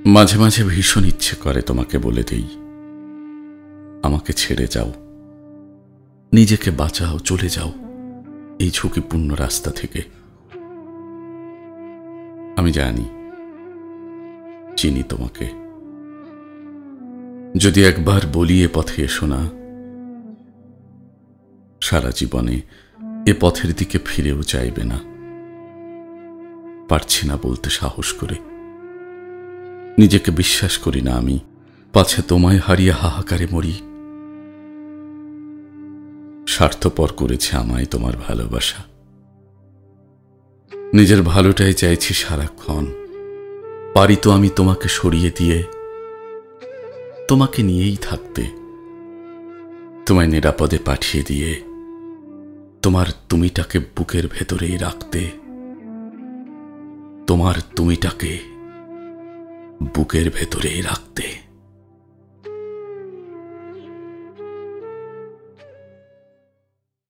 মাঝে মাঝে ভীষণ ইচ্ছে করে তোমাকে বলে দেই, আমাকে ছেড়ে যাও, নিজেকে বাঁচাও, চলে যাও এই ঝুঁকিপূর্ণ রাস্তা থেকে। আমি জানি, চিনি তোমাকে। যদি একবার বলি এ পথে এসো না, সারা জীবনে এ পথের দিকে ফিরেও চাইবে না। পারছি না বলতে সাহস করে, নিজেকে বিশ্বাস করি না আমি, পাছে তোমায় হারিয়ে হাহাকারে মরি। স্বার্থপর করেছে আমায় তোমার ভালোবাসা, নিজের ভালোটাই চাইছি সারাক্ষণ। পারি তো আমি তোমাকে সরিয়ে দিয়ে তোমাকে নিয়েই থাকতে, তোমায় নিরাপদে পাঠিয়ে দিয়ে তোমার তুমিটাকে বুকের ভেতরেই রাখতে, তোমার তুমিটাকে বুকের ভেতরেই রাখতে।